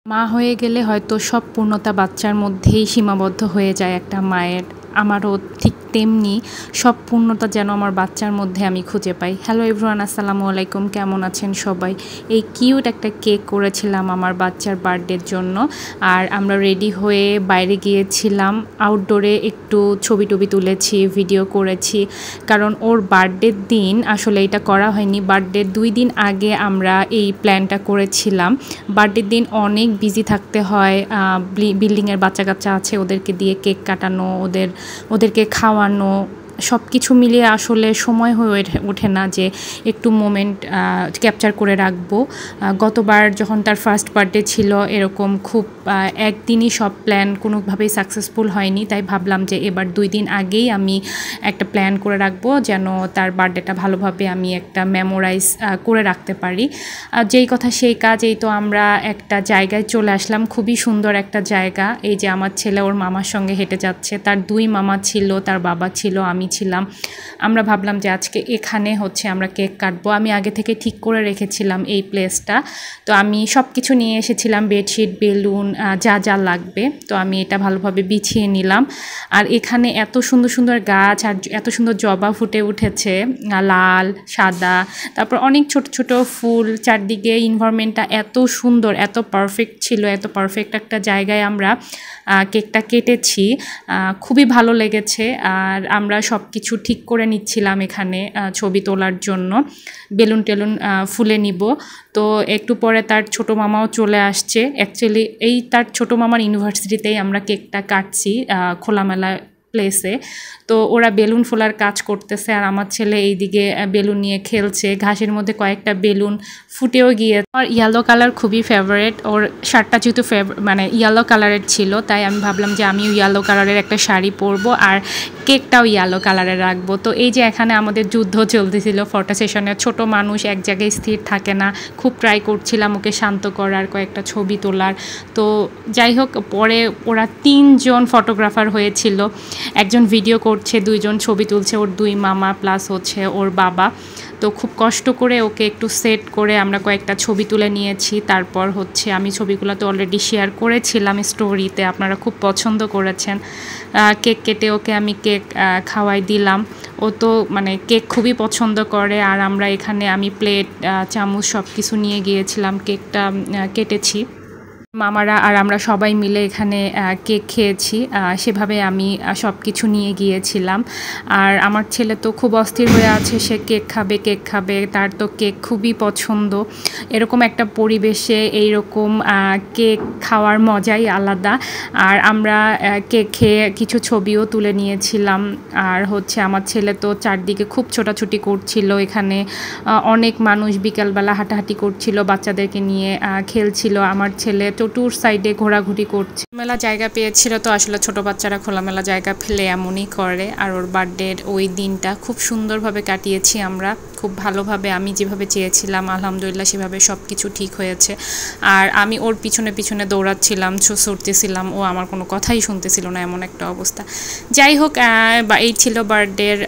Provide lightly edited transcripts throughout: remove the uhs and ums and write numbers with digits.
মা হয়ে গেলে হয়তো সব পূর্ণতা বাচ্চার মধ্যেই সীমাবদ্ধ হয়ে যায় একটা মায়ের। আমারও ঠিক তেমনি সব পূর্ণতা যেন আমার বাচ্চার মধ্যে আমি খুঁজে পাই। হ্যালো এভরিওয়ান, আসসালামু আলাইকুম। কেমন আছেন সবাই? এই কিউট একটা কেক করেছিলাম আমার বাচ্চার বার্থডের জন্য। আর আমরা রেডি হয়ে বাইরে গিয়েছিলাম, আউটডোরে একটু ছবি টবি তুলেছি, ভিডিও করেছি। কারণ ওর বার্থডের দিন আসলে এটা করা হয়নি, বার্থডের 2 দিন আগে আমরা এই প্ল্যানটা করেছিলাম। বার্থডের দিন অনেক বিজি থাকতে হয়, বিল্ডিংয়ের বাচ্চা কাচ্চা আছে, ওদেরকে দিয়ে কেক কাটানো, ওদেরকে খাওয়ানো, সব কিছু মিলিয়ে আসলে সময় হয়ে ওঠে না যে একটু মোমেন্ট ক্যাপচার করে রাখবো। গতবার যখন তার ফার্স্ট বার্থডে ছিল, এরকম খুব একদিনই সব প্ল্যান কোনোভাবেই সাকসেসফুল হয়নি। তাই ভাবলাম যে এবার 2 দিন আগেই আমি একটা প্ল্যান করে রাখবো, যেন তার বার্থডেটা ভালোভাবে আমি একটা মেমোরাইজ করে রাখতে পারি। যেই কথা সেই কাজ, এই তো আমরা একটা জায়গায় চলে আসলাম, খুবই সুন্দর একটা জায়গা। এই যে আমার ছেলে ওর মামার সঙ্গে হেঁটে যাচ্ছে, তার 2 মামা ছিল, তার বাবা ছিল, আমি ছিলাম। আমরা ভাবলাম যে আজকে এখানে আমরা কেক কাটবো। আমি আগে থেকে ঠিক করে রেখেছিলাম এই প্লেসটা, তো আমি সব কিছু নিয়ে এসেছিলাম, বেডশিট, বেলুন, যা যা লাগবে। তো আমি এটা ভালোভাবে বিছিয়ে নিলাম। আর এখানে এত সুন্দর সুন্দর গাছ আর এত সুন্দর জবা ফুটে উঠেছে, লাল, সাদা, তারপর অনেক ছোট ছোট ফুল। চারদিকে এনভায়রনমেন্টটা এত সুন্দর, এত পারফেক্ট ছিল, এত পারফেক্ট একটা জায়গায় আমরা কেকটা কেটেছি। খুবই ভালো লেগেছে। আর আমরা সব কিছু ঠিক করে নিচ্ছিলাম এখানে ছবি তোলার জন্য, বেলুন টেলুন ফুলে নিব। তো একটু পরে তার ছোটো মামাও চলে আসছে। অ্যাকচুয়ালি এই তার ছোটো মামার ইউনিভার্সিটিতেই আমরা কেকটা কাটছি, খোলামেলা প্লেসে। তো ওরা বেলুন ফোলার কাজ করতেছে, আর আমার ছেলে এইদিকে বেলুন নিয়ে খেলছে। ঘাসের মধ্যে কয়েকটা বেলুন ফুটেও গিয়ে। আর ইয়েলো কালার খুবই ফেভারিট, ওর শার্টটা যেহেতু মানে ইয়েলো কালারের ছিল, তাই আমি ভাবলাম যে আমিও ইয়েলো কালারের একটা শাড়ি পরবো আর কেকটাও ইয়েলো কালারের রাখবো। তো এই যে এখানে আমাদের যুদ্ধ চলতেছিল ফটো সেশনে। ছোট মানুষ এক জায়গায় স্থির থাকে না, খুব ট্রাই করছিলাম ওকে শান্ত করার, কয়েকটা ছবি তোলার। তো যাই হোক, পরে ওরা 3 জন ফটোগ্রাফার হয়েছিল, একজন ভিডিও করছে, 2 জন ছবি তুলছে, ওর 2 মামা প্লাস ওর বাবা। তো খুব কষ্ট করে ওকে একটু সেট করে আমরা কয়েকটা ছবি তুলে নিয়েছি। তারপর আমি ছবিগুলো তো অলরেডি শেয়ার করেছিলাম স্টোরিতে, আপনারা খুব পছন্দ করেছেন। কেক কেটে ওকে আমি কেক খাওয়াই দিলাম। ও তো মানে কেক খুবই পছন্দ করে। আর আমরা এখানে আমি প্লেট, চামচ সব কিছু নিয়ে গিয়েছিলাম, কেকটা কেটেছি। মামারা আর আমরা সবাই মিলে এখানে কেক খেয়েছি। সেভাবে আমি সব কিছু নিয়ে গিয়েছিলাম। আর আমার ছেলে তো খুব অস্থির হয়ে আছে, সে কেক খাবে, তার তো কেক খুবই পছন্দ। এরকম একটা পরিবেশে এইরকম কেক খাওয়ার মজাই আলাদা। আর আমরা কেক খেয়ে কিছু ছবিও তুলে নিয়েছিলাম। আর আমার ছেলে তো চারদিকে খুব ছোটাছুটি করছিল, এখানে অনেক মানুষ বিকালবেলা হাঁটাহাঁটি করছিল, বাচ্চাদেরকে নিয়ে খেলছিল। আমার ছেলে চতুর সাইডে ঘোরাঘুরি করছে, খোলামেলা জায়গা পেয়েছিল। তো আসলে ছোট বাচ্চারা খোলামেলা জায়গা ফেলে এমনই করে। আর ওর বার্থডের ওই দিনটা খুব সুন্দরভাবে কাটিয়েছি আমরা, খুব ভালোভাবে। আমি যেভাবে চেয়েছিলাম আলহামদুলিল্লাহ সেভাবে সব কিছু ঠিক হয়েছে। আর আমি ওর পিছনে পিছনে দৌড়াচ্ছিলাম, ছুটতেছিলাম, ও আমার কোনো কথাই শুনতেছিল না, এমন একটা অবস্থা। যাই হোক, এই ছিল বার্থডের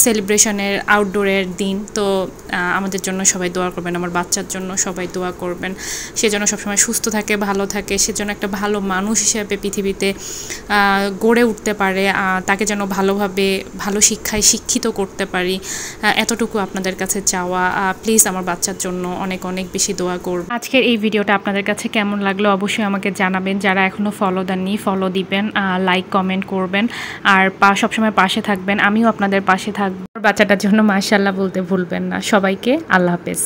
সেলিব্রেশনের আউটডোরের দিন। তো আমাদের জন্য সবাই দোয়া করবেন, আমার বাচ্চার জন্য সবাই দোয়া করবেন, সে যেন সবসময় সুস্থ থাকে, ভালো থাকে, সে যেন একটা ভালো মানুষ হিসেবে পৃথিবীতে গড়ে উঠতে পারে, তাকে যেন ভালোভাবে ভালো শিক্ষায় শিক্ষিত করতে পারি। এতটুকু আপনাদের কাছে চাওয়া। প্লিজ আমার বাচ্চার জন্য অনেক অনেক বেশি দোয়া করবেন। আজকের এই ভিডিওটা আপনাদের কাছে কেমন লাগলো অবশ্যই আমাকে জানাবেন। যারা এখনও ফলো দেননি ফলো দিবেন, লাইক কমেন্ট করবেন, আর সবসময় পাশে থাকবেন। আমিও আপনাদের পাশে থাকবো। বাচ্চাটার জন্য মাশাআল্লাহ বলতে ভুলবেন না। সবাইকে আল্লাহ হাফেজ।